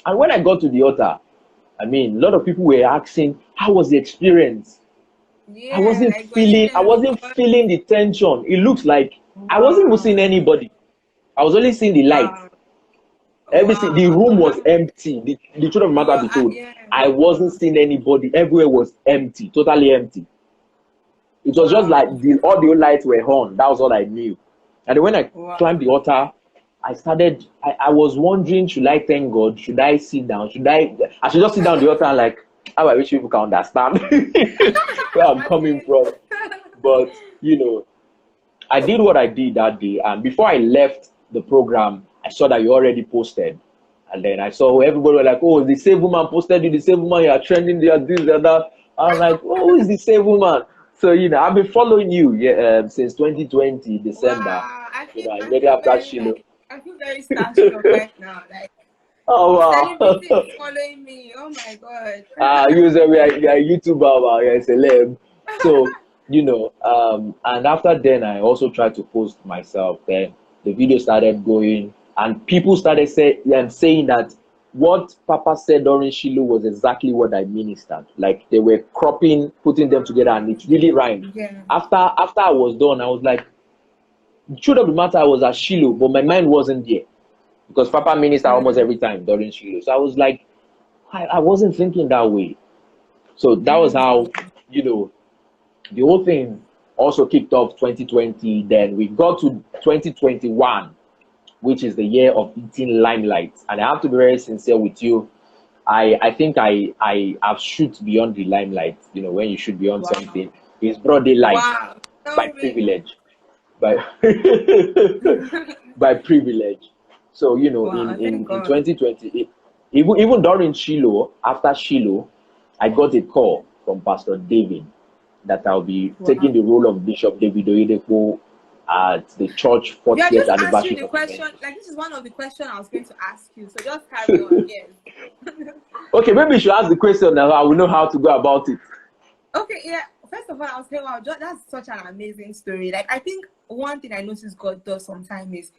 And when I got to the altar, I mean, a lot of people were asking, how was the experience? Yeah, like we're seeing I wasn't everyone. feeling the tension. It looks like I wasn't even Wow. seeing anybody. I was only seeing the light. Wow. Everything, the Wow. room was empty. The truth of the matter be told, Yeah. I wasn't seeing anybody. Everywhere was empty, totally empty. It was just like Wow. all the lights were on. That was all I knew. And then when I Wow. climbed the altar, I was wondering, should I thank God? Should I sit down? I should just sit down the altar and like, how I wish people can understand where I'm coming Imagine. from. But, I did what I did that day. And before I left the program, I saw that you already posted. And then I saw everybody were like, oh, the same woman posted you, the same woman, you are trending there, this and that. I was like, oh, who is the same woman? So, I've been following you, yeah, since 2020, December. Wow. I Immediately feel after very Shiloh. like I feel very starstruck right now. Like Oh, celebrity wow. is following me. Oh my god. You say you're a YouTuber, wow, you're a celeb. So, and after then, I also tried to post myself. Then the video started going, and people started saying that what Papa said during Shiloh was exactly what I ministered. Like they were cropping, putting them together, and it really rhymed. Yeah. After I was done, I was like, the truth of the matter, I was at Shiloh, but my mind wasn't there because Papa ministered almost Mm, every time during Shiloh. So I was like, I wasn't thinking that way. So that was how, mm. you know, the whole thing also kicked off 2020. Then we got to 2021, which is the year of eating limelight. And I have to be very sincere with you. I think I have shoot beyond the limelight. When you shoot beyond Wow. something, it's broad daylight Wow. by Tell me. privilege, by by privilege. So Wow, thank in God. 2020, even during Shiloh, after Shiloh, I got a call from Pastor David that I'll be Wow. taking the role of Bishop David Oyedepo at the church Yeah, 40th just answering anniversary the question. documentary. Like this is one of the questions I was going to ask you. So just carry on. Yes. Okay, maybe you should ask the question now. I will know how to go about it. Okay, yeah. First of all, I was saying, wow, that's such an amazing story. Like, I think one thing I notice God does sometimes is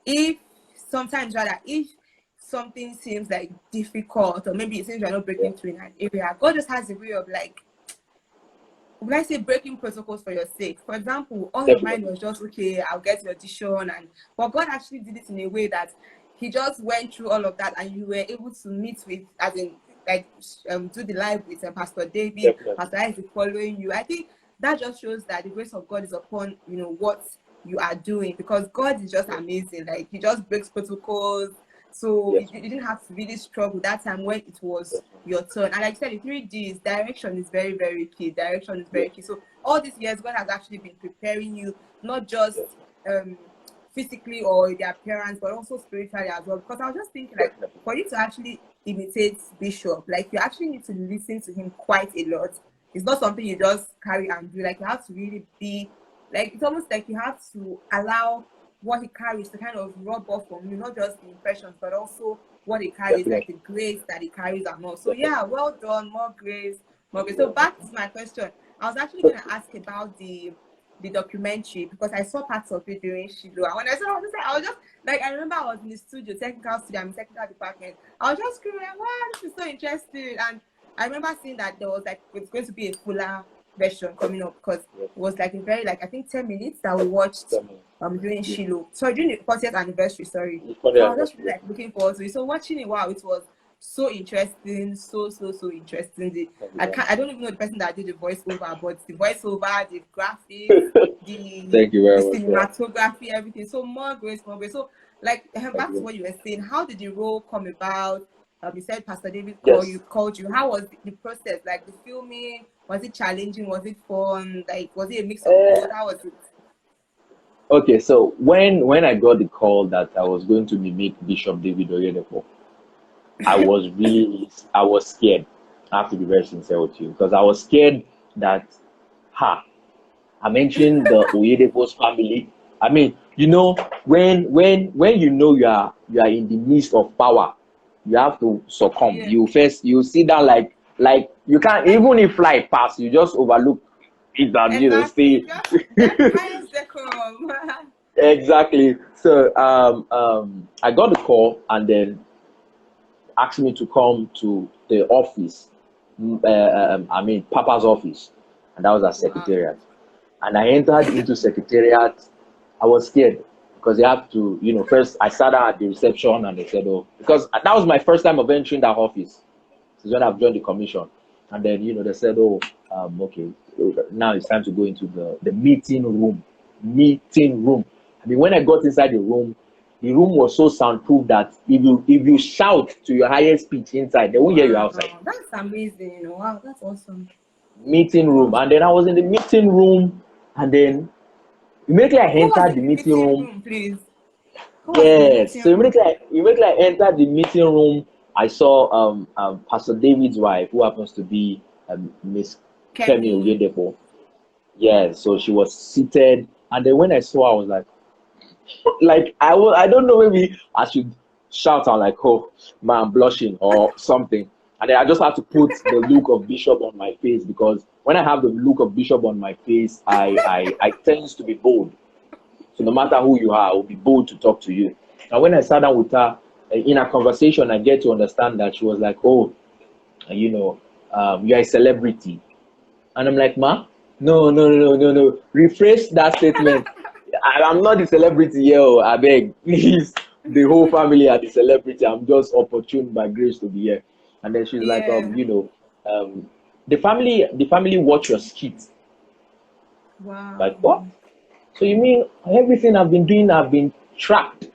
if something seems like difficult, or maybe it seems you're not Yeah, breaking through in an area, God just has a way of like, when I say breaking protocols for your sake. For example, all your mind definitely. was just okay, I'll get your audition, but God actually did it in a way that He just went through all of that, and you were able to meet with, as in, like, do the live with Pastor David. Definitely. Pastor is following you. I think that just shows that the grace of God is upon what you are doing, because God is just Yes. amazing. Like He just breaks protocols. So Yes. you didn't have to really struggle that time when it was Definitely. your turn. And like I said, the 3Ds, direction is very, very key. Direction is Yes. very key. So all these years, God has actually been preparing you, not just Yes. physically or the appearance, but also spiritually as well. Because I was just thinking, like, Definitely. for you to actually imitate Bishop, like, you actually need to listen to him quite a lot. It's not something you just carry and do. Like, you have to really be, like, it's almost like you have to allow what he carries to kind of rub off on you, not just the impressions, but also what he carries, like Definitely. the grace that he carries and all. So Definitely. yeah, well done, more grace, more grace. So Yeah. back to my question. I was actually going to ask about the documentary, because I saw parts of it during Shiloh. And when I saw it, I was just like, I remember I was in the studio, technical studio, I'm in technical department. I was just screaming, wow, this is so interesting. And I remember seeing that there was like, it's going to be a fuller version coming up, because Yes. it was like a very, like, I think 10 minutes that we watched Definitely. during Yes. Shiloh. Sorry, during the 40th anniversary, sorry. It's funny So I was just anniversary. like looking forward to it. So watching it, wow, it was so interesting, so interesting. Thank you very much. I don't even know the person that did the voiceover, but the voiceover, the graphics, the Thank you very much. Yeah. cinematography, everything. So more grace, more grace. So like Thank back to you. what you were saying, how did the role come about? You said Pastor David Yes. called you. How was the process? Like the filming, was it challenging? Was it fun? Like was it a mix of Uh, both? How was it? okay, so when I got the call that I was going to mimic Bishop David Oyedepo, I was scared. I have to be very sincere with you because I was scared that, ha, I'm entering the Oyedepo's family. I mean, when you are in the midst of power, you have to succumb. Yeah. You sit down like you can't, even if fly pass, you just overlook it and Exactly. stay. Just highest decorum. Exactly. So I got the call and then asked me to come to the office. I mean, Papa's office, and that was at Wow. secretariat. And I entered into secretariat. I was scared because they have to, first I sat down at the reception and they said, oh, because that was my first time of entering that office. This is when I've joined the commission. And then, they said, oh, okay, now it's time to go into the meeting room. Meeting room. I mean, when I got inside the room was so soundproof that if you shout to your highest pitch inside, they won't hear you outside. Wow, that's amazing. Wow, that's awesome. Meeting room. And then I was in the meeting room, and then immediately I Who was entered the in the meeting meeting room. room, please? Who was in the Yes. meeting So room? immediately I entered the meeting room. I saw Pastor David's wife, who happens to be Miss Kemi Kemi. Oyedepo. Yes. So she was seated, and then when I saw her, I was like I don't know, maybe I should shout out like, oh man, I'm blushing or something. And then I just had to put the look of bishop on my face, because when I have the look of bishop on my face, I tends to be bold. So no matter who you are, I will be bold to talk to you. And when I sat down with her in a conversation, I get to understand that she was like, oh, you're a celebrity. And I'm like, ma, no, no, no, no, no. Rephrase that statement. I'm not the celebrity here. Oh, I beg, please. The whole family are the celebrity. I'm just opportune by grace to be here. And then she's like, Yeah. the family watch your skits. Wow. Like, what? So you mean everything I've been doing, I've been tracked?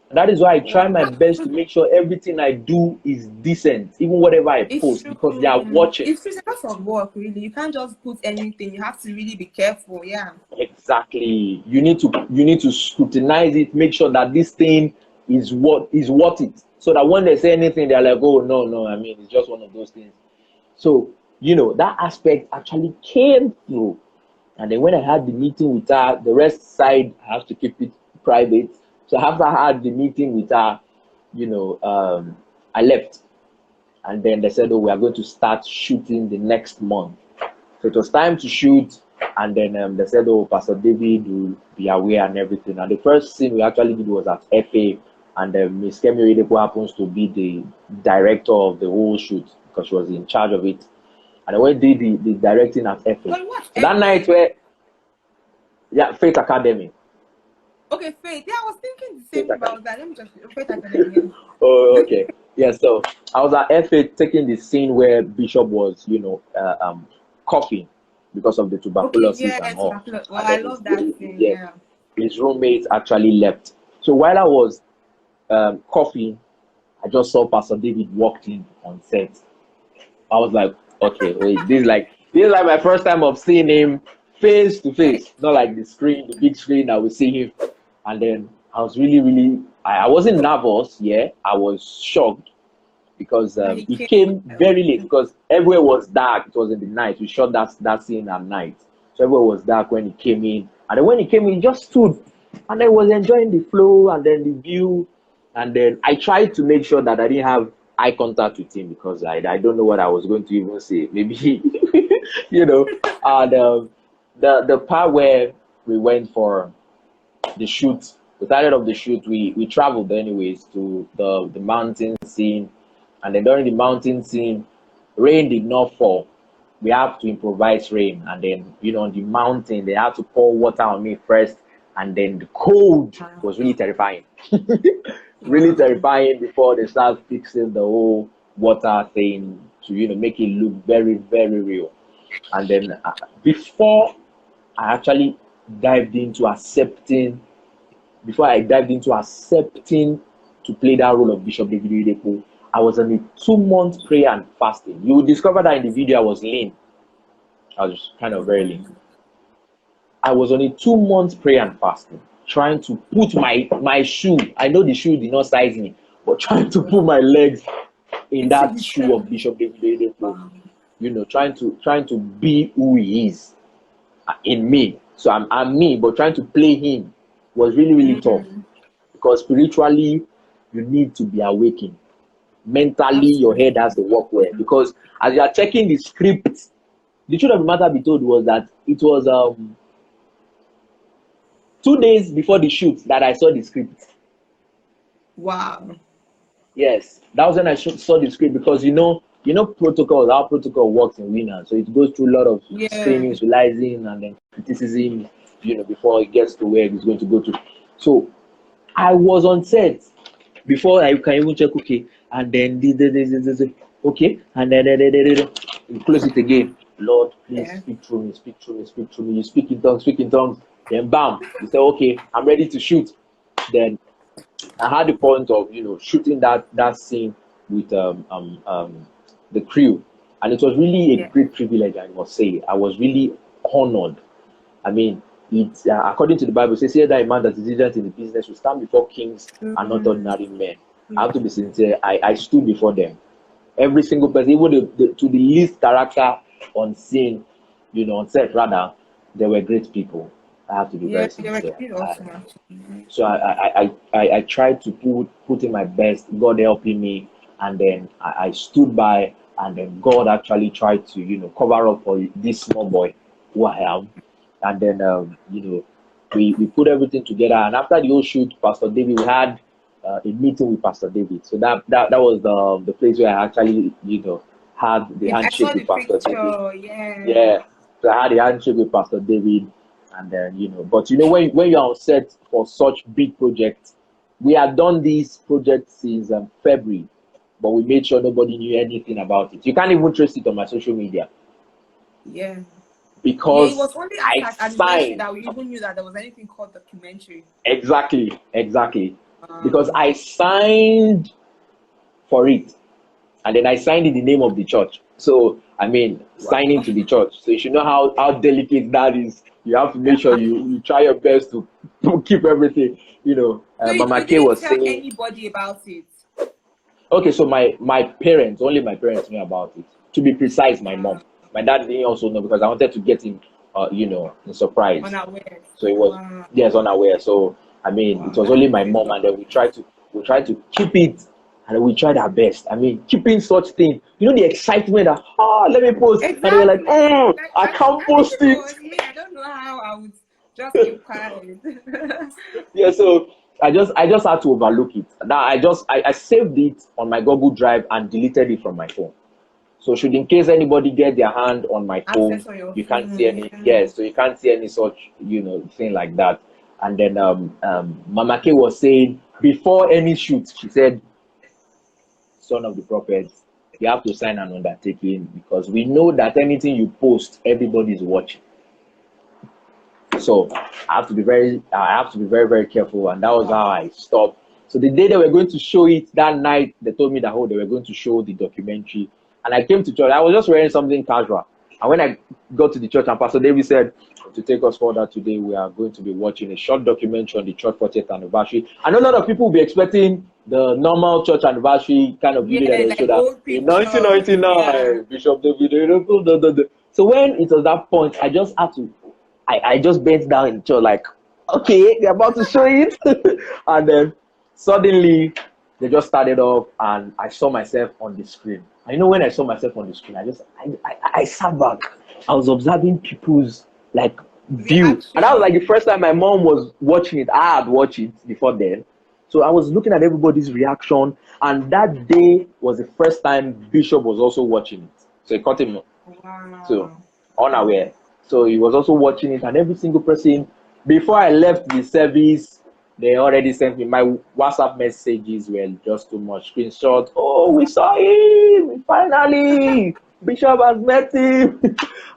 And that is why I try my Wow. best to make sure everything I do is decent, even whatever I It's post, true. because they are watching. It's a lot of work, really. You can't just put anything. You have to really be careful. Yeah. Exactly. You need to scrutinize it, make sure that this thing is worth it. So that when they say anything, they're like, oh no, no, I mean, it's just one of those things. So, that aspect actually came through. And then when I had the meeting with her, the rest side I have to keep it private. So after I had the meeting with her, I left. And then they said, oh, we are going to start shooting the next month. So it was time to shoot. And then they said, oh, Pastor David will be aware and everything. And the first scene we actually did was at FA. And Miss Kemi Oyedepo happens to be the director of the whole shoot, because she was in charge of it. And I went did the directing at FA. But what? So that night yeah, Faith Academy. Okay, Faith. Yeah, I was thinking the Faith same Academy. about that. Let me just Faith Academy. Oh, okay. Yeah, so I was at FA taking the scene where Bishop was, coughing because of the Okay, tuberculosis and yeah. all. Well, And I then love that thing. yeah, Yeah. his roommates actually left. So while I was coughing, I just saw Pastor David walked in on set. I was like, okay, wait, this is like my first time of seeing him face to face, not like the big screen that we see him. And then I was really, really, I wasn't nervous, yeah, I was shocked, because And he he came. came very late, because everywhere was dark. It was in the night. We shot that scene at night, so everywhere was dark when he came in. And then when he came in, he just stood and I was enjoying the flow and then the view. And then I tried to make sure that I didn't have eye contact with him, because I don't know what I was going to even say. Maybe and the part where we went for the shoot, we started off the shoot. We traveled anyways to the mountain scene, and then during the mountain scene, rain did not fall. We have to improvise rain, and then on the mountain they had to pour water on me first, and then the cold was really terrifying. Really Wow. terrifying before they start fixing the whole water thing to make it look very, very real. And then before I actually dived into accepting before I dived into accepting to play that role of Bishop David Oyedepo, I was on a 2 month prayer and fasting. You will discover that in the video I was lean. I was kind of very lean. I was on a 2 month prayer and fasting, trying to put my shoe. I know the shoe did not size me, but trying to put my legs in It's that the shoe show. of Bishop David Oyedepo. Wow. Trying to be who he is in me. So I'm me, but trying to play him was really, really tough, because spiritually you need to be awakened. Mentally, your head has to work well, because as you are checking the script, the truth of the matter be told was that it was 2 days before the shoot that I saw the script. Wow. Yes, that was when I saw the script, because protocol, how protocol works in Winners. So it goes through a lot of Yeah. screening, visualizing, and then criticism, before it gets to where it's going to go to. So I was on set before I can even check, okay, and then okay, and then you close it again. Lord, please Yeah. speak through me, speak through me, speak through me. You speak in tongues, speak in tongues. Then bam, you say, okay, I'm ready to shoot. Then I had the point of shooting that scene with the crew, and it was really a Yeah. great privilege. I must say, I was really honored. I mean, it's according to the Bible, it says here that a man that is diligent in the business will stand before kings and not Mm, ordinary men. I have to yeah. be sincere. I stood before them. Every single person, even to the least character on scene, on set rather, they were great people. I have to be Yeah, very they were sincere. pretty awesome actually. So I tried to put in my best, God helping me, and then I stood by, and then God actually tried to cover up for this small boy who I am, and then we put everything together, and after the whole shoot, Pastor David, we had a meeting with Pastor David. So that was the place where I actually had the I handshake saw the with Pastor David. picture. Yeah. Yeah. So I had a handshake with Pastor David, and then but when you're on set for such big projects, we had done this project since February, but we made sure nobody knew anything about it. You can't even trace it on my social media, Yeah. Yeah, it because was only I after anniversary signed. that we even knew that there was anything called documentary. Exactly, because Um, I signed for it, and then I signed in the name of the church. So I mean, signing wow. to the church. So you should know how delicate that is. You have to make sure Yeah. you try your best to keep everything. So Mama you K didn't was tell saying, anybody about it. okay, so my parents, only my parents knew about it. To be precise, my mom. Wow. My dad didn't also know, because I wanted to get him, in surprise. Unaware. So it was, Wow. yes, unaware. So I mean, it Wow. was That's only my very mom, good. and then we tried to keep it, and we tried our best. I mean, keeping such thing, the excitement that, let me post, and they were like, Exactly. Like I can't I think post if it it. was me, I don't know how I would just keep quiet. Yeah, so I just had to overlook it. Now I saved it on my Google Drive and deleted it from my phone. So should in case anybody get their hand on my phone, Access on your you can't see phone. any, Yeah. yes, so you can't see any such thing like that. And then Mama K was saying, before any shoot, she said, son of the prophets, you have to sign an undertaking, because we know that anything you post, everybody is watching. So I have to be very, very careful, and that was how Wow. I stopped. So the day they were going to show it, that night they told me that, they were going to show the documentary, and I came to church. I was just wearing something casual, and when I got to the church, and Pastor David said, to take us further today, we are going to be watching a short documentary on the church 40th anniversary. I know a lot of people will be expecting the normal church anniversary kind of video that Yeah, they show, like that old in pictures. Yeah. 1999 Bishop David. So when it was that point, I just had to, I just bent down in the chair, like, okay, they're about to show it. And then suddenly they just started off, and I saw myself on the screen. I know when I saw myself on the screen, I sat back. I was observing people's, like, view. And that was like the Reaction. first time my mom was watching it. I had watched it before then. So I was looking at everybody's reaction. And that day was the first time Bishop was also watching it. So he caught him, so Wow. unaware. So he was also watching it, and every single person, before I left the service, they already sent me, my WhatsApp messages were just too much. Screenshot. Oh, we saw him finally. Bishop has met him.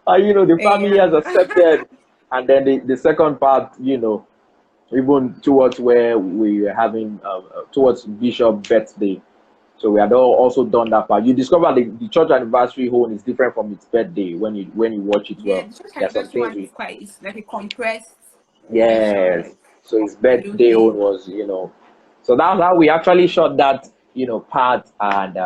And the family has Yeah. accepted. And then the second part, even towards where we were having towards Bishop's birthday. So we had also done that part. You discover the church anniversary home is different from its birthday when you watch it Yeah, well. the church There are some anniversary things one we, is quite, it's like a compressed version, yes. like So his a birthday little. home was, so that's how we actually shot that, part. And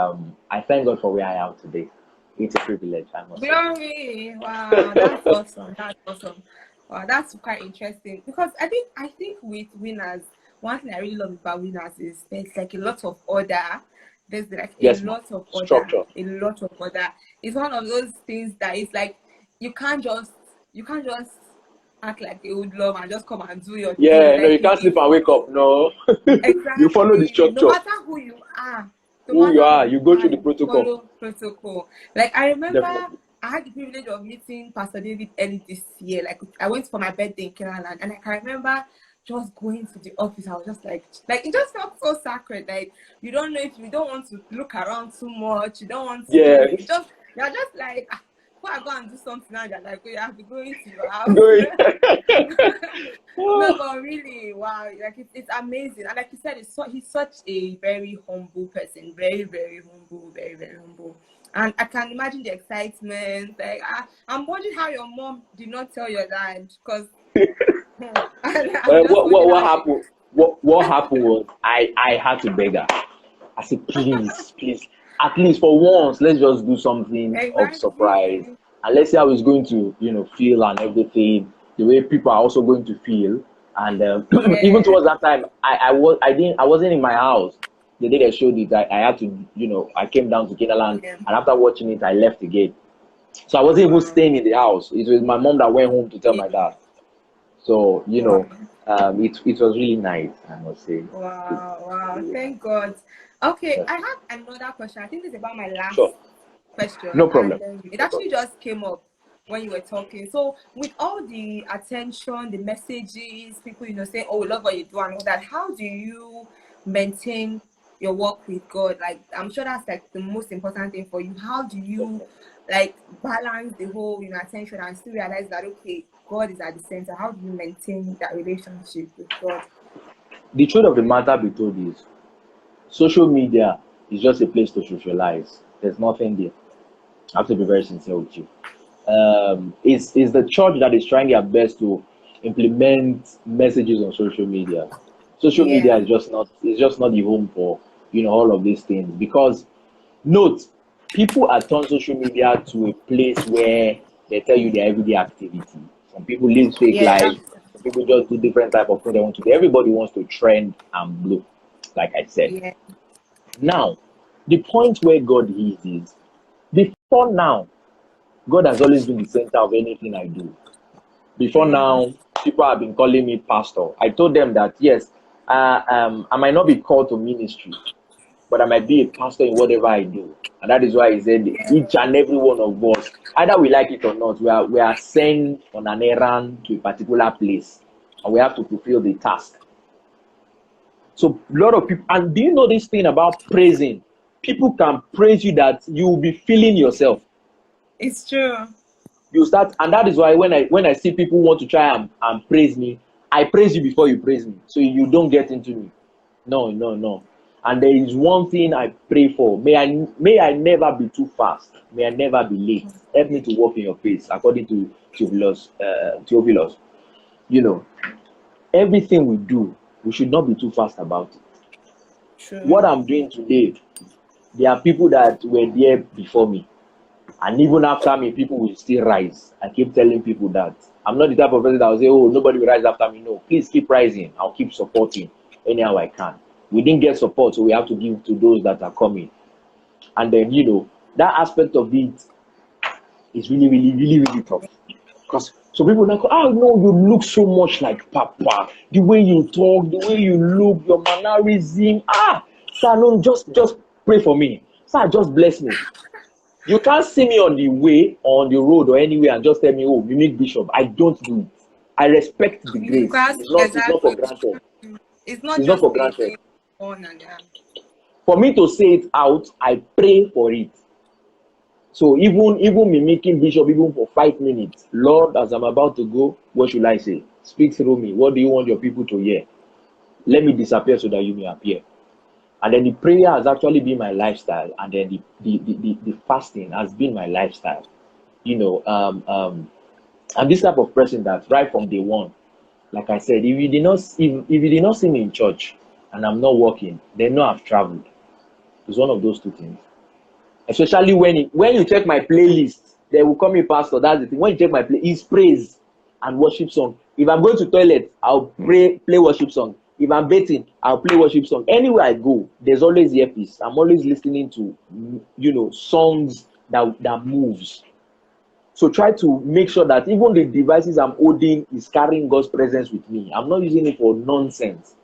I thank God for where I am today. It's a privilege, I must say. Glory! Wow, that's awesome. That's awesome. Wow, that's quite interesting because I think with winners, one thing I really love about winners is there's like a lot of order. There's like a Yes, ma'am. lot of order, Structure. a lot of order. It's one of those things that is like you can't just you can't just act like a would love and just come and do your thing. Yeah, no, Like you can't sleep and wake up. No. You follow the exactly, no structure. matter who you are, no who you matter are, who you you go are, through the you protocol. follow protocol. Like I remember Definitely. I had the privilege of meeting Pastor David early this year. Like I went for my birthday in Kerala, and I can remember just going to the office. I was just like it just felt so sacred. Like you don't know if you don't want to look around too much. You don't want to. You Yes. just you're just like. Before I go and do something now, you're like, oh, you have to go into your house. Going. No, but really, wow, like it's amazing. And like you said, he's such a very humble person, very, very humble, very, very humble. And I can imagine the excitement. Like I'm wondering how your mom did not tell your dad, because I'm just wondering What how she. happened? What happened was I had to beg her. I said, please, please, at least for once, let's just do something of surprise, Exactly. and let's see how it's going to, feel and everything. The way people are also going to feel, and even Yeah. towards that time, I wasn't in my house. The day they showed it, I had to, I came down to Kinaland, Yeah. and after watching it, I left again. So I wasn't even Wow. staying in the house. It was my mom that went home to tell Yeah. my dad. So, Wow. it was really nice, I must say. Wow. Wow. Really Thank nice. God. Okay, Yes. I have another question. I think it's about my last Sure. question, No and problem. it No actually problem. just came up when you were talking. So, with all the attention, the messages, people, say, "Oh, we love what you do," and all that, how do you maintain your walk with God? Like, I'm sure that's like the most important thing for you. How do you Definitely. like balance the whole, attention and still realize that okay, God is at the center? How do you maintain that relationship with God? The truth of the matter be told is, social media is just a place to socialize. There's nothing there. I have to be very sincere with you. It's the church that is trying their best to implement messages on social media. Social media Yeah. is just not the home for all of these things, because note, people are turned social media to a place where they tell you their everyday activity. Some people live fake Yeah. lives. Some people just do different type of things they want to do. Everybody wants to trend and blow, like I said. Yeah. Now, the point where God is before now, God has always been the center of anything I do. Before Mm. now, people have been calling me pastor. I told them that yes, I might not be called to ministry, but I might be a pastor in whatever I do. And that is why he said each and every one of us, either we like it or not, we are sent on an errand to a particular place, and we have to fulfill the task. So a lot of people, and do you know this thing about praising? People can praise you that you will be feeling yourself. It's true. You start, and that is why when I see people want to try and praise me, I praise you before you praise me, so you don't get into me. No, no, no. And there is one thing I pray for. May I never be too fast. May I never be late. Help me to walk in your pace, according to Theophilus. You know, everything we do, we should not be too fast about it. What True. I'm doing today, there are people that were there before me. And even after me, people will still rise. I keep telling people that I'm not the type of person that will say, oh, nobody will rise after me. No, please keep rising. I'll keep supporting anyhow I can. We didn't get support, so we have to give to those that are coming. And then, that aspect of it is really, really, really, really tough. Because so people now go, oh no, you look so much like Papa. The way you talk, the way you look, your mannerism. Sir, no, just pray for me. Sir, just bless me. You can't see me on the way or on the road or anywhere and just tell me, oh, you need bishop. I don't do it. I respect the grace. Because It's not for exactly, granted. it's not It's not just for a granted. thing on and For me to say it out, I pray for it. So even mimicking bishop, even for 5 minutes, Lord, as I'm about to go, what should I say? Speak through me. What do you want your people to hear? Let me disappear so that you may appear. And then the prayer has actually been my lifestyle, and then the fasting has been my lifestyle. You know, I'm this type of person that right from day one, like I said, if you did not see me in church and I'm not working, then no, I've traveled. It's one of those two things. Especially when you check my playlist, they will call me pastor. That's the thing. When you check my play, it's praise and worship song. If I'm going to toilet, I'll play worship song. If I'm bathing, I'll play worship song. Anywhere I go, there's always earpiece. I'm always listening to songs that moves. So try to make sure that even the devices I'm holding is carrying God's presence with me. I'm not using it for nonsense.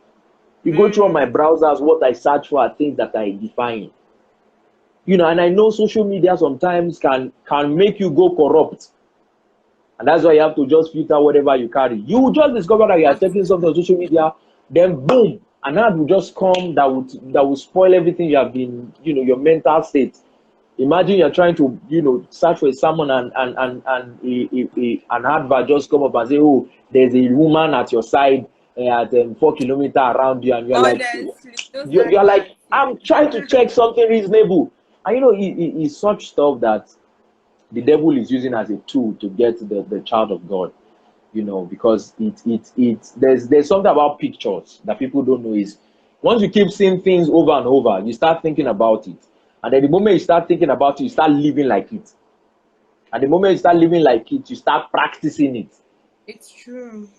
You go through all my mm. browsers, what I search for are things that I define. You know, and I know social media sometimes can make you go corrupt. And that's why you have to just filter whatever you carry. You will just discover that you are checking something on social media, then boom, an ad will just come that will spoil everything you have been, you know, your mental state. Imagine you're trying to, you know, search for a sermon an advert just come up and say, oh, there's a woman at your side at 4 kilometers around you, and you're like, Honestly, those you're like, adverts. I'm trying to check something reasonable. And you know, it's such stuff that the devil is using as a tool to get the child of God, you know, because there's something about pictures that people don't know is once you keep seeing things over and over, you start thinking about it. And then the moment you start thinking about it, you start living like it. And the moment you start living like it, you start practicing it. It's true.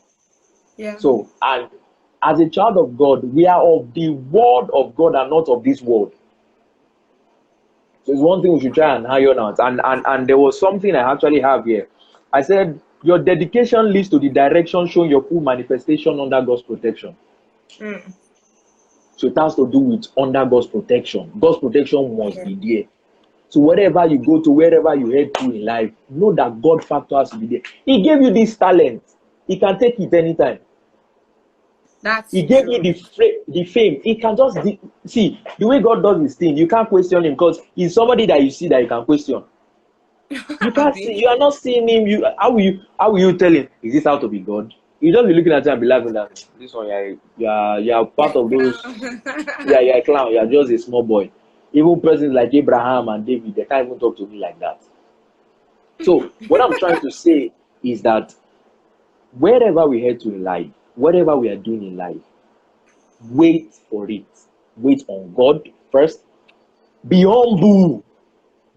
Yeah. So, and as a child of God, we are of the word of God and not of this world. So it's one thing we should try and iron out. And there was something I actually have here. I said, your dedication leads to the direction showing your full manifestation under God's protection. Mm. So it has to do with under God's protection. God's protection must be there. So wherever you go to, wherever you head to in life, know that God factor has to be there. He gave you this talent. He can take it anytime. That's He gave true. you the fame. He can just see the way God does his thing. You can't question him because he's somebody that you see that you can question. You can't see. You are not seeing him. How will you tell him? Is this how to be God? You just be looking at him and be laughing that this one you're part of those. Yeah, you're a clown. You're just a small boy. Even persons like Abraham and David, they can't even talk to me like that. So what I'm trying to say is that wherever we head to in life, whatever we are doing in life, wait for it. Wait on God first. Be humble.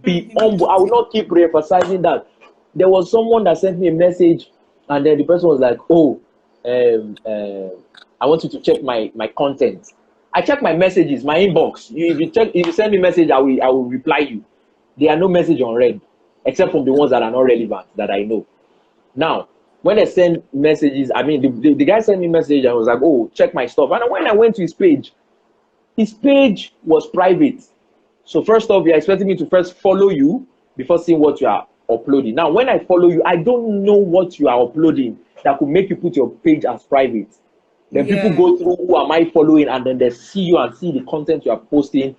Be humble. I will not keep re-emphasizing that. There was someone that sent me a message, and then the person was like, "Oh, I want you to check my content." I check my messages, my inbox. If you send me a message, I will reply you. There are no message on red, except from the ones that are not relevant that I know. Now, when I send messages, I mean, the guy sent me a message and was like, "Oh, check my stuff." And when I went to his page was private. So first off, you're expecting me to first follow you before seeing what you are uploading. Now, when I follow you, I don't know what you are uploading that could make you put your page as private. Then people go through, who am I following? And then they see you and see the content you are posting.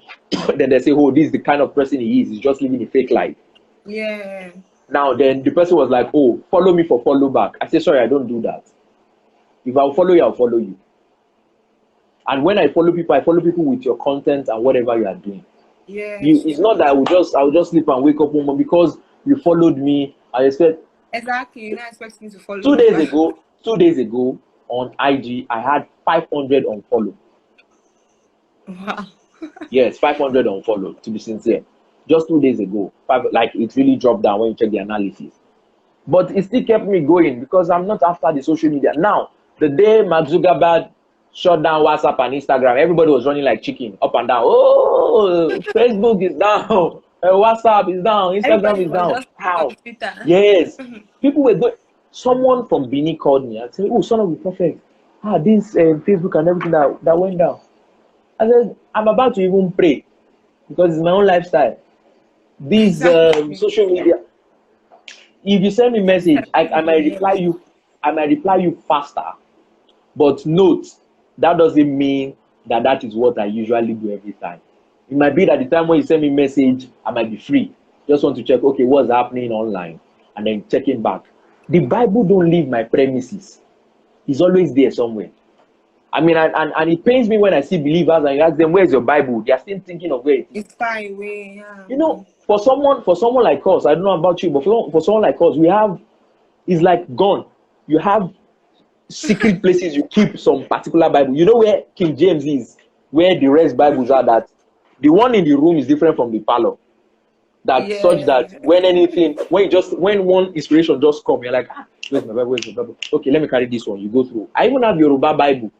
Then they say, oh, this is the kind of person he is. He's just living a fake life. Yeah. Now, then the person was like, oh, follow me for follow back. I said, sorry, I don't do that. If I'll follow you, I'll follow you. And when I follow people with your content and whatever you are doing. Yeah. It's not that I will just sleep and wake up one morning because you followed me. I expect Exactly. You're not expecting me to follow 2 you days back. ago, 2 days ago on IG, I had 500 unfollow. Wow. Yes, 500 unfollow, to be sincere. Just 2 days ago, like it really dropped down when you check the analysis. But it still kept me going because I'm not after the social media. Now, the day Mark Zuckerberg shut down WhatsApp and Instagram, everybody was running like chicken up and down. Oh, Facebook is down, WhatsApp is down, Instagram Everybody is was down. just How? on Twitter. Yes. People were going. Someone from Benin called me and said, "Oh, son of a prophet, this Facebook and everything that went down." I said, "I'm about to even pray because it's my own lifestyle. This Exactly. social media. If you send me a message, I might reply you. I might reply you faster. But note, that doesn't mean that is what I usually do every time. It might be that the time when you send me a message, I might be free. Just want to check, okay, what's happening online, and then checking back. The Bible don't leave my premises. It's always there somewhere. I mean, and it pains me when I see believers and you ask them, where's your Bible? They are still thinking of where it is. It's far away. Yeah. You know, for someone like us, I don't know about you, but for someone like us, it's like gone. You have secret places you keep some particular Bible. You know where King James is, where the rest Bibles are, that the one in the room is different from the parlor. That such that when one inspiration just come, you're like, where's my Bible? Where's my Bible? Okay, let me carry this one. You go through. I even have Yoruba Bible.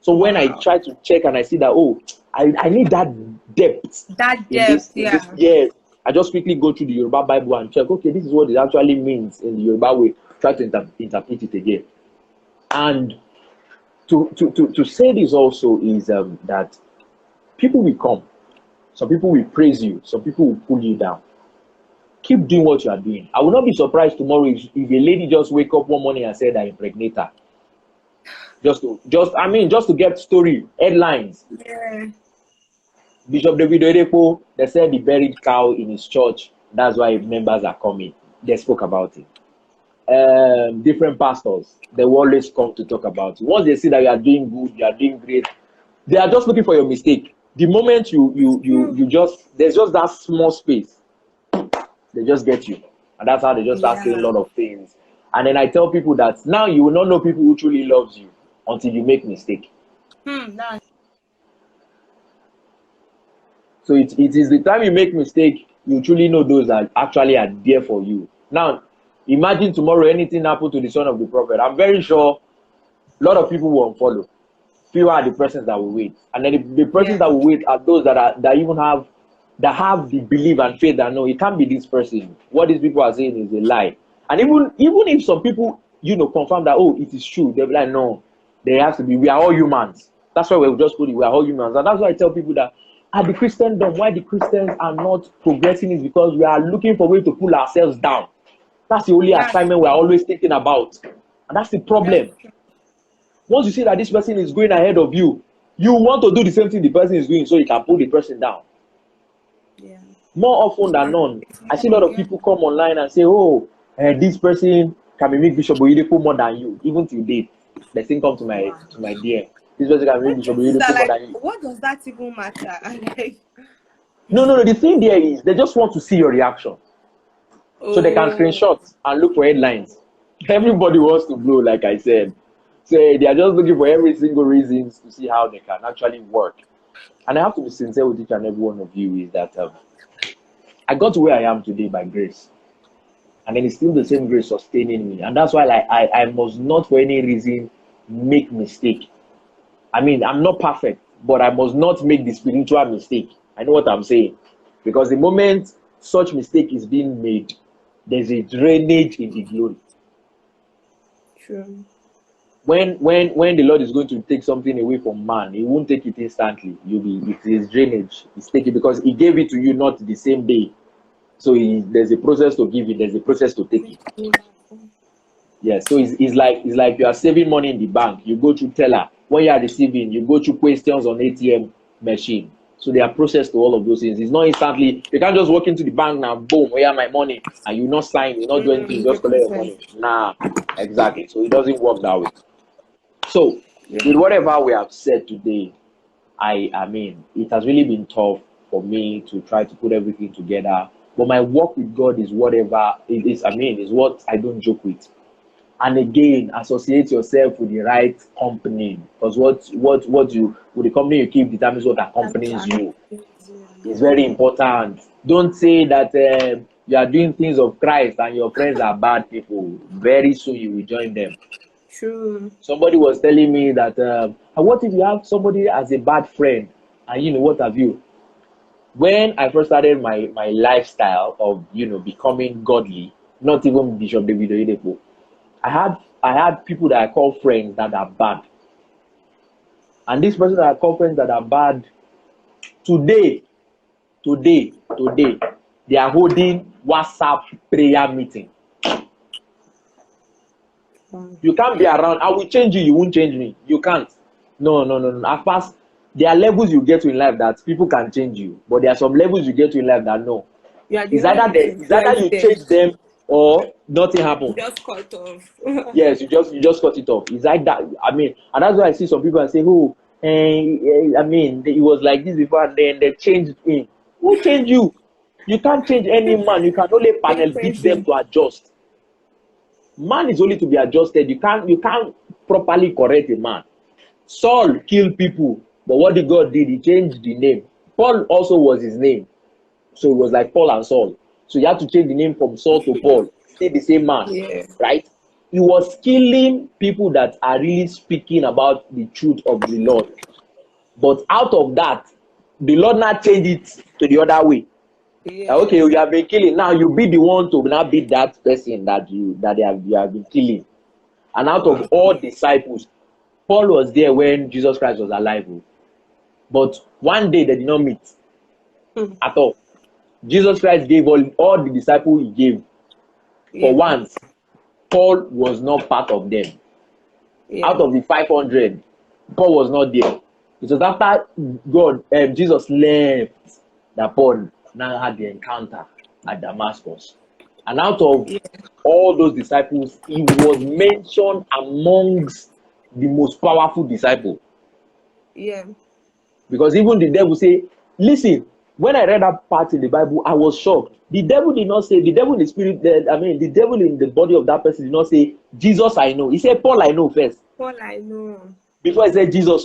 So when I try to check and I see that, oh, I need that depth. That depth, yeah. I just quickly go through the Yoruba Bible and check, okay, this is what it actually means in the Yoruba way. Try to interpret it again. And to say this also is that people will come. Some people will praise you. Some people will pull you down. Keep doing what you are doing. I will not be surprised tomorrow if a lady just wake up one morning and said I impregnate her. Just to get story headlines. Yeah. Bishop David Oyedepo, they said he buried cow in his church. That's why members are coming. They spoke about it. Different pastors, they will always come to talk about it. Once they see that you are doing good, you are doing great, they are just looking for your mistake. The moment you just, there's just that small space, they just get you. And that's how they just start saying a lot of things. And then I tell people that now you will not know people who truly loves you until you make mistake. So it is the time you make mistake, you truly know those that actually are there for you. Now, imagine tomorrow anything happened to the son of the prophet. I'm very sure a lot of people will unfollow. Few are the persons that will wait. And then the persons that will wait are those that have the belief and faith that no, it can't be this person. What these people are saying is a lie. And even if some people, confirm that, oh, it is true, they'll be like, no, there has to be, we are all humans. That's why we'll just put it, we are all humans. And that's why I tell people that at the Christendom, why the Christians are not progressing is because we are looking for a way to pull ourselves down. That's the only assignment we're always thinking about. And that's the problem. Once you see that this person is going ahead of you, you want to do the same thing the person is doing so you can pull the person down. Yeah. More often than not, I see a lot of people come online and say, oh, this person can mimic Bishop Oyedepo more than you, even till date. They still come to my DM. This person can mimic Bishop Oyedepo more than you. What does that even matter? No. The thing there is they just want to see your reaction. So they can screenshot and look for headlines. Everybody wants to blow, like I said. So they are just looking for every single reason to see how they can actually work. And I have to be sincere with each and every one of you is that I got to where I am today by grace. And then it's still the same grace sustaining me. And that's why I must not for any reason make mistake. I mean, I'm not perfect, but I must not make the spiritual mistake. I know what I'm saying. Because the moment such mistake is being made, there's a drainage in the glory. True. When the Lord is going to take something away from man, he won't take it instantly. It is drainage. It's taken because he gave it to you not the same day. So there's a process to give it, there's a process to take it. Yeah, so it's like you are saving money in the bank. You go through teller. When you are receiving, you go through questions on ATM machine. So there are process to all of those things. It's not instantly. You can't just walk into the bank now, boom, where are my money? And you not sign, you not do anything, you just collect your money. Nah, exactly. So it doesn't work that way. So with whatever we have said today, I mean, it has really been tough for me to try to put everything together. But my work with God is whatever it is. I mean, is what I don't joke with. And again, associate yourself with the right company, because with the company you keep determines what accompanies you. It's very important. Don't say that you are doing things of Christ and your friends are bad people. Very soon you will join them. True. Somebody was telling me that what if you have somebody as a bad friend and what have you? When I first started my lifestyle of becoming godly, not even Bishop David Oyedepo, I had people that I call friends that are bad. And this person that I call friends that are bad, today, they are holding WhatsApp prayer meeting. You can't be around. I will change you. You won't change me. You can't. No. I've passed. There are levels you get to in life that people can change you, but there are some levels you get to in life that no. It's either you change them or nothing happens. Just cut off. Yes, you just cut it off. It's like that. I mean, and that's why I see some people and say, "Oh, I mean, it was like this before, and then they changed him." Who changed you? You can't change any man. You can only panel beat them to adjust. Man is only to be adjusted. You can't properly correct a man. Saul killed people, but what did God did? He changed the name. Paul also was his name, so it was like Paul and Saul. So you have to change the name from Saul to Paul. Still the same man, right? He was killing people that are really speaking about the truth of the Lord. But out of that, the Lord now changed it to the other way. Okay, you have been killing. Now you be the one to now be that person that you have been killing. And out of all disciples, Paul was there when Jesus Christ was alive. But one day they did not meet. at all. Jesus Christ gave all the disciples he gave. For Yeah. once, Paul was not part of them. Yeah. Out of the 500, Paul was not there. It was after Jesus left, that Paul now had the encounter at Damascus. And out of Yeah. all those disciples, he was mentioned amongst the most powerful disciple. Yeah. Because even the devil say, listen, when I read that part in the Bible, I was shocked. The devil did not say, the devil in the spirit, the devil in the body of that person did not say, Jesus I know. He said, Paul I know first. Paul, I know. Before he said Jesus.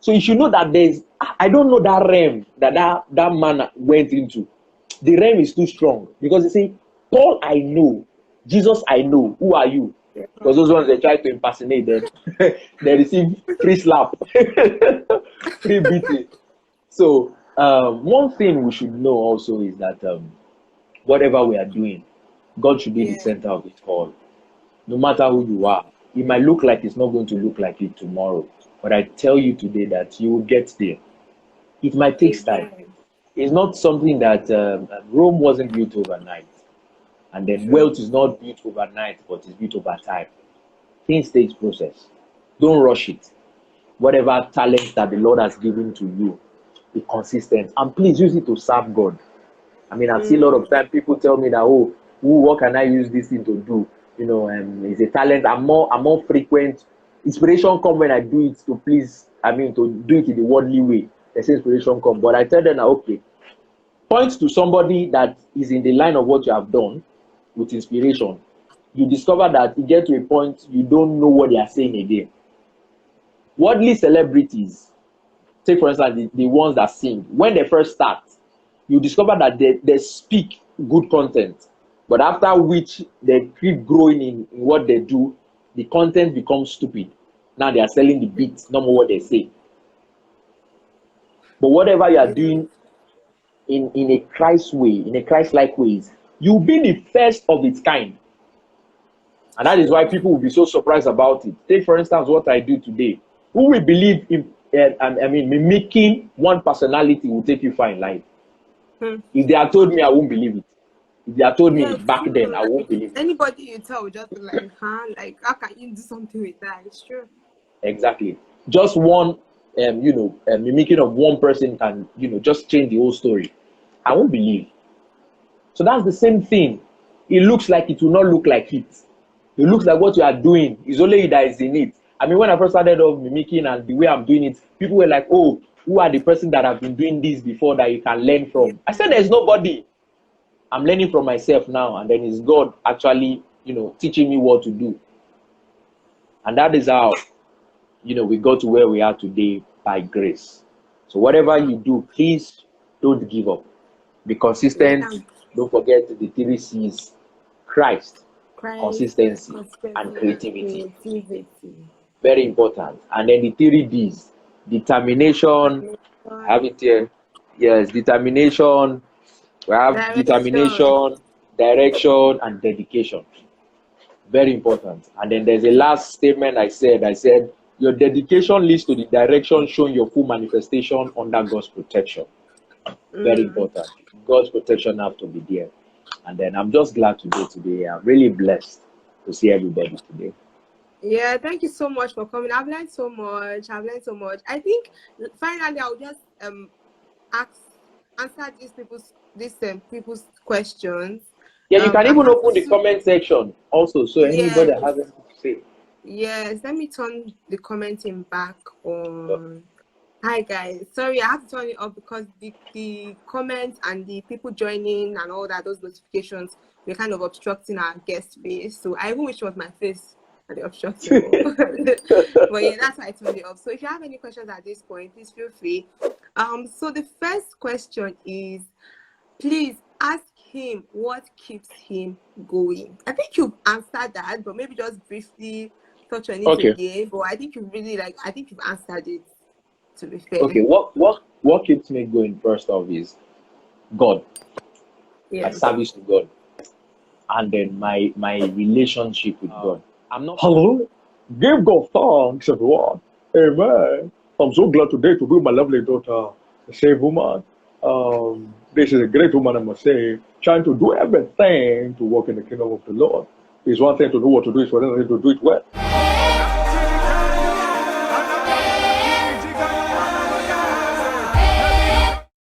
So you should know that I don't know that realm that man went into. The realm is too strong. Because they say, Paul I know, Jesus I know. Who are you? Yeah. Because those ones they try to impersonate them. They receive free slap, free beating. So one thing we should know also is that whatever we are doing, God should be the Yeah. center of it all. No matter who you are, it might look like it's not going to look like it tomorrow. But I tell you today that you will get there. It might take time. Amen. It's not something that Rome wasn't built overnight. And then True. wealth is not built overnight, but it's built over time. Things takes process. Don't rush it. Whatever talent that the Lord has given to you, be consistent. And please use it to serve God. I mean, I see a lot of time people tell me that, oh, what can I use this thing to do? You know, it's a talent. I'm more frequent. Inspiration come when I do it to please, to do it in the worldly way. There's inspiration come. But I tell them, okay, point to somebody that is in the line of what you have done with inspiration. You discover that you get to a point you don't know what they are saying again. Worldly celebrities, take for instance the ones that sing, when they first start, you discover that they speak good content, but after which they keep growing in what they do, the content becomes stupid. Now they are selling the beats, not more what they say. But whatever you are Yeah. doing in a Christ way, in a Christ-like ways, you'll be the first of its kind. And that is why people will be so surprised about it. Take for instance what I do today. Who will believe in mimicking one personality will take you far in life? If they had told me, I won't believe it. If they had told me Yeah, back true. then, I won't Like believe it. anybody you tell will just be like, huh? Like, how can you do something with that? It's true. Exactly. Just one, mimicking of one person can, just change the whole story. I won't believe. So that's the same thing. It looks like it will not look like it. It looks like what you are doing is only you that is in it. I mean, when I first started off mimicking and the way I'm doing it, people were like, oh, who are the person that have been doing this before that you can learn Yeah. from? I said, there's nobody. I'm learning from myself now, and then it's God actually, teaching me what to do. And that is how, we got to where we are today by grace. So whatever you do, please don't give up. Be consistent. Yeah. Don't forget the 3 C's: Christ, Christ, consistency, and creativity. creativity, Very important. And then the 3 D's: determination. I have it here. Yes, determination. We have direction. determination, direction, and dedication. Very important. And then there's a last statement I said, your dedication leads to the direction showing your full manifestation under God's protection. Very important. God's protection have to be there. And then I'm just glad to be today. I'm really blessed to see everybody today. Yeah, thank you so much for coming. I've learned so much. I think finally I'll just answer these people's questions. Yeah, you can I even have open the two. comment section also, so anybody Yes, that has anything to say. yes. Let me turn the commenting back on. Hi guys, sorry I have to turn it off because the comments and the people joining and all that, those notifications were kind of obstructing our guest face. So I even wish it was my face at the obstruction. But yeah, that's why I turned it off. So if you have any questions at this point, please feel free. So the first question is, please ask him what keeps him going. I think you've answered that, but maybe just briefly touch on it Okay. again. But I think you really I think you've answered it, to be fair. Okay, what keeps me going first off is God, my Yeah. service to God, and then my relationship with God. I'm not. Hello, give God thanks, everyone. Amen. I'm so glad today to be my lovely daughter, a saved woman. This is a great woman, I must say, trying to do everything to work in the kingdom of the Lord. It's one thing to know what to do, it's another thing to do it well.